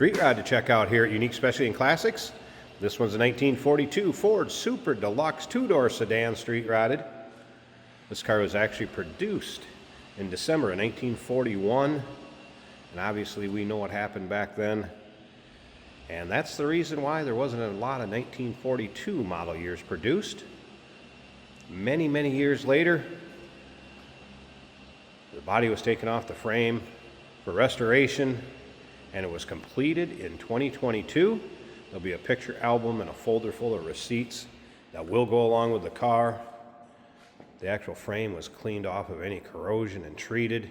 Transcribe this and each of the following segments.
street rod to check out here at Unique Specialty and Classics. This one's a 1942 Ford Super Deluxe two-door sedan street rodded. This car was actually produced in December of 1941, and obviously we know what happened back then. And that's the reason why there wasn't a lot of 1942 model years produced. Many, many years later, the body was taken off the frame for restoration, and it was completed in 2022. There'll be a picture album and a folder full of receipts that will go along with the car. The actual frame was cleaned off of any corrosion and treated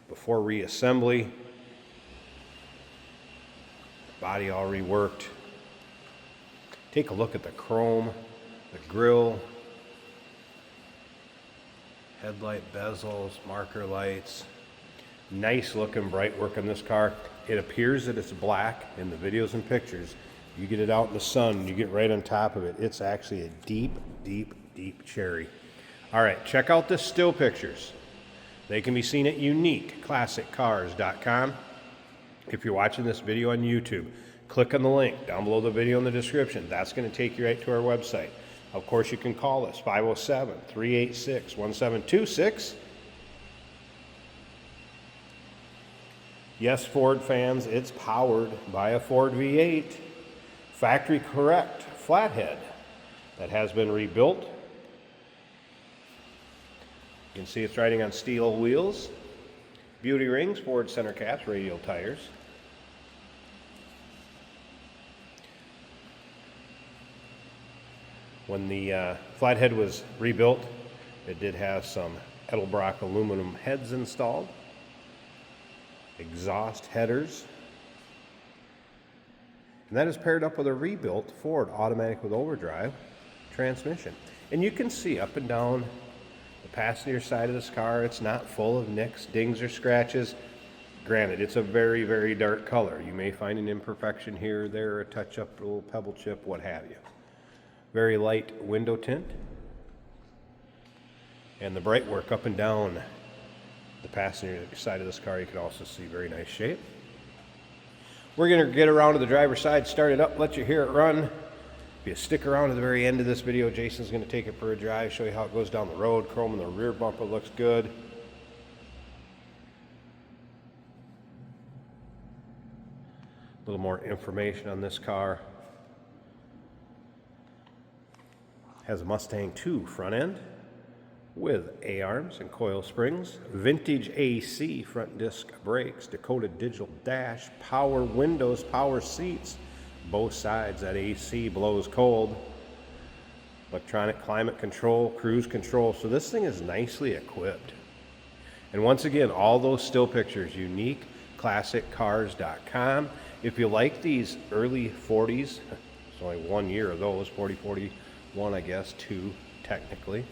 before reassembly. Body all reworked. Take a look at the chrome, the grille, headlight bezels, marker lights. Nice looking, bright work on this car. It appears that it's black in the videos and pictures. You get it out in the sun, you get right on top of it. It's actually a deep, deep, deep cherry. All right, check out the still pictures. They can be seen at uniqueclassiccars.com. If you're watching this video on YouTube, click on the link down below the video in the description. That's going to take you right to our website. Of course, you can call us, 507-386-1726. Yes, Ford fans, it's powered by a Ford V8. Factory correct flathead that has been rebuilt. You can see it's riding on steel wheels. Beauty rings, Ford center caps, radial tires. When the flathead was rebuilt, it did have some Edelbrock aluminum heads installed, exhaust headers, and that is paired up with a rebuilt Ford automatic with overdrive transmission. And you can see up and down the passenger side of this car, it's not full of nicks, dings, or scratches. Granted, it's a very, very dark color. You may find an imperfection here or there, a touch-up, a little pebble chip, what have you. Very light window tint. And the bright work up and down the passenger side of this car, you can also see very nice shape. We're going to get around to the driver's side, start it up, let you hear it run. If you stick around to the very end of this video, Jason's going to take it for a drive, show you how it goes down the road. Chrome in the rear bumper looks good. A little more information on this car. Has a Mustang 2 front end with A-arms and coil springs, vintage AC front disc brakes, Dakota digital dash, power windows, power seats, both sides. That AC blows cold. Electronic climate control, cruise control. So this thing is nicely equipped. And once again, all those still pictures, uniqueclassiccars.com. If you like these early 40s, it's only 1 year of those, 40, 41, I guess, 2 technically.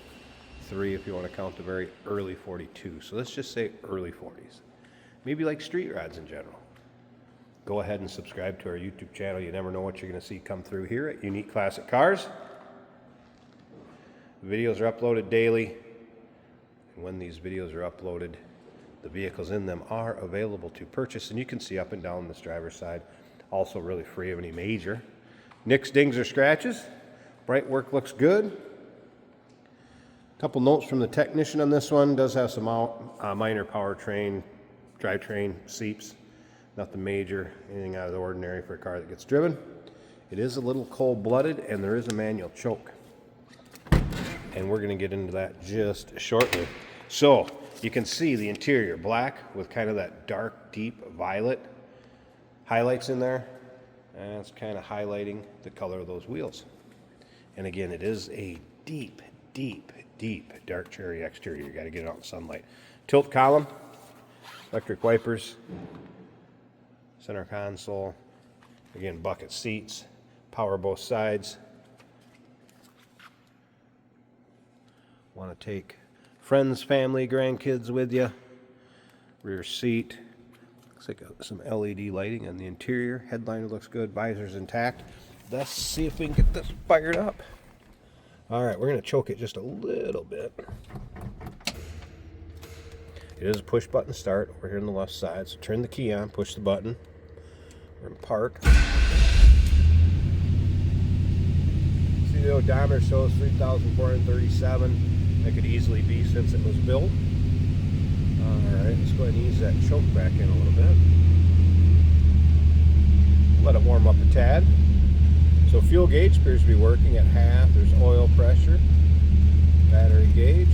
3 if you want to count the very early 42. So let's just say early 40s. Maybe like street rods in general. Go ahead and subscribe to our YouTube channel. You never know what you're going to see come through here at Unique Classic Cars. Videos are uploaded daily. And when these videos are uploaded, the vehicles in them are available to purchase. And you can see up and down this driver's side. Also really free of any major nicks, dings, or scratches. Bright work looks good. Couple notes from the technician on this one. Does have some minor powertrain, drivetrain seeps. Nothing major, anything out of the ordinary for a car that gets driven. It is a little cold-blooded, and there is a manual choke. And we're going to get into that just shortly. So you can see the interior black with kind of that dark, deep violet highlights in there. And it's kind of highlighting the color of those wheels. And again, it is a deep, deep, deep dark cherry exterior. You got to get it out in sunlight. Tilt column, electric wipers, center console, again bucket seats, power both sides. Want to take friends, family, grandkids with you. Rear seat, looks like some LED lighting on the interior. Headliner looks good, visor's intact. Let's see if we can get this fired up. All right, we're going to choke it just a little bit. It is a push button start over here on the left side. So turn the key on, push the button. and park. See, the odometer shows 3,437. That could easily be since it was built. Alright, let's go ahead and ease that choke back in a little bit. Let it warm up a tad. So fuel gauge appears to be working at half. There's oil pressure, battery gauge,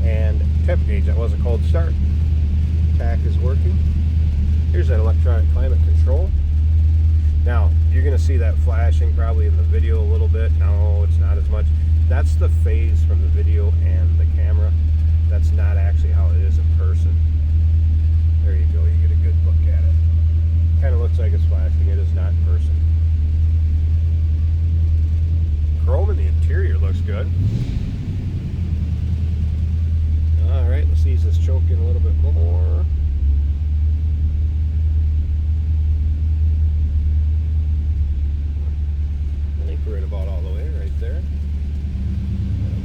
and temp gauge. That was a cold start. Tach is working. Here's that electronic climate control. Now, you're going to see that flashing probably in the video a little bit. No, it's not as much. That's the phase from the video and the camera. That's not actually how it is in person. There you go. You get a good look at it. Kind of looks like it's flashing. It is not in person. Chrome in the interior looks good. Alright, let's ease this choke in a little bit more. I think we're at about all the way right there.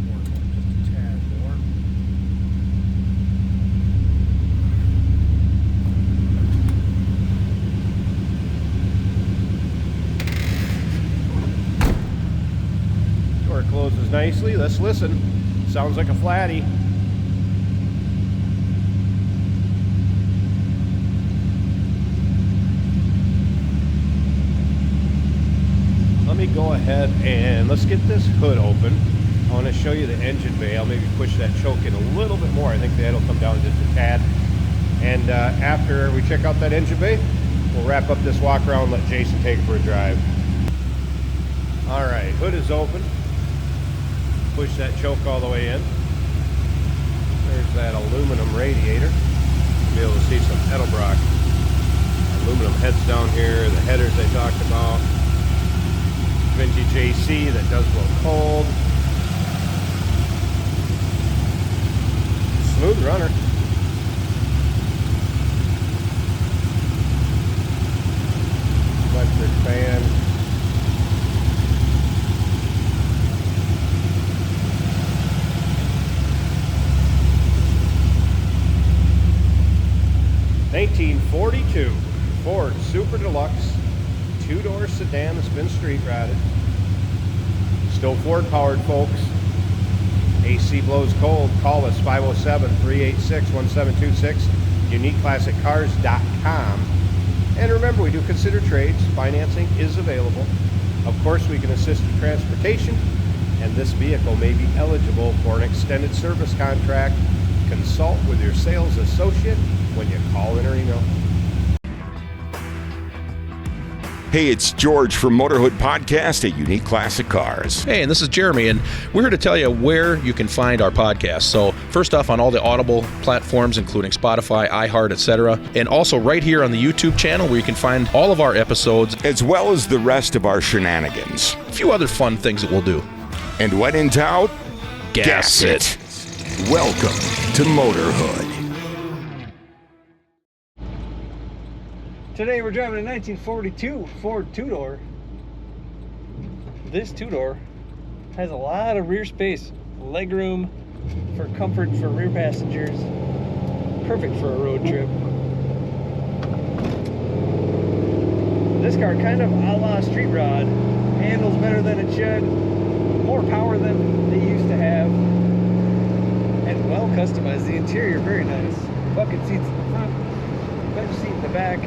Warm up just a tad more. Door closes nicely. Let's listen. Sounds like a flatty. Let me go ahead and let's get this hood open. I want to show you the engine bay. I'll maybe push that choke in a little bit more. I think the head will come down just a tad. And after we check out that engine bay, we'll wrap up this walk around and let Jason take it for a drive. Alright, hood is open. Push that choke all the way in. There's that aluminum radiator. You'll be able to see some Edelbrock aluminum heads down here, the headers I talked about. Vintage AC that does blow cold. Smooth runner. Electric fan. (1942) Ford Super Deluxe two-door sedan that's been street rotted. Still Ford powered, folks. AC blows cold. Call us 507-386-1726. UniqueClassicCars.com. And remember, we do consider trades. Financing is available. Of course, we can assist with transportation, and this vehicle may be eligible for an extended service contract. Consult with your sales associate when you call in or email. Hey, it's George from Motorhood Podcast at Unique Classic Cars. Hey, and this is Jeremy, and we're here to tell you where you can find our podcast. So first off, on all the Audible platforms, including Spotify, iHeart, etc., and also right here on the YouTube channel where you can find all of our episodes, as well as the rest of our shenanigans. A few other fun things that we'll do. And when in doubt, gas it. Welcome to Motorhood. Today we're driving a 1942 Ford two-door. This two-door has a lot of rear space, leg room for comfort for rear passengers. Perfect for a road trip. This car kind of a la street rod, handles better than it should, more power than they used to have, and well customized. The interior very nice. Bucket seats in the front, bench seat in the back.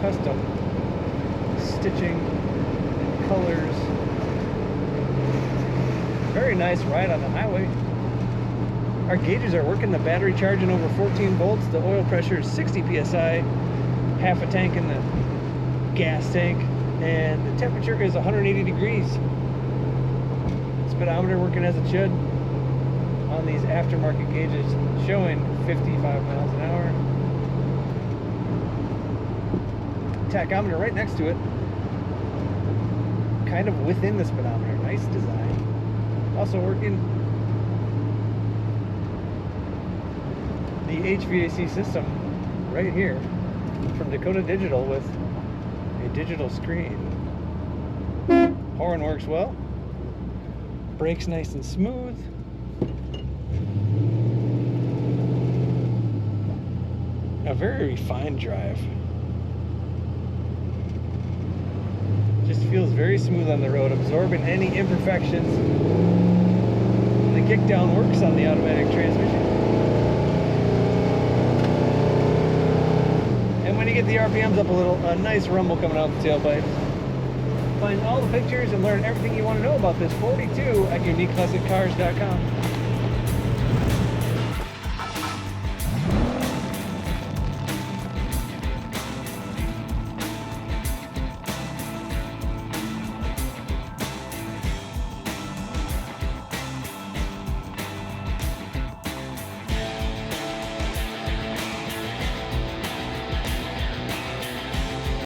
Custom stitching and colors. Very nice ride on the highway. Our gauges are working. The battery charging over 14 volts. The oil pressure is 60 psi. Half a tank in the gas tank. And the temperature is 180 degrees. Speedometer working as it should on these aftermarket gauges, showing 55 miles an hour. Tachometer right next to it, kind of within the speedometer. Nice design. Also working the HVAC system right here from Dakota Digital with a digital screen. Horn works well. Brakes nice and smooth. A very refined drive. just feels very smooth on the road, absorbing any imperfections. And the kickdown works on the automatic transmission. And when you get the RPMs up a little, a nice rumble coming out the tailpipe. Find all the pictures and learn everything you want to know about this 42 at uniqueclassiccars.com.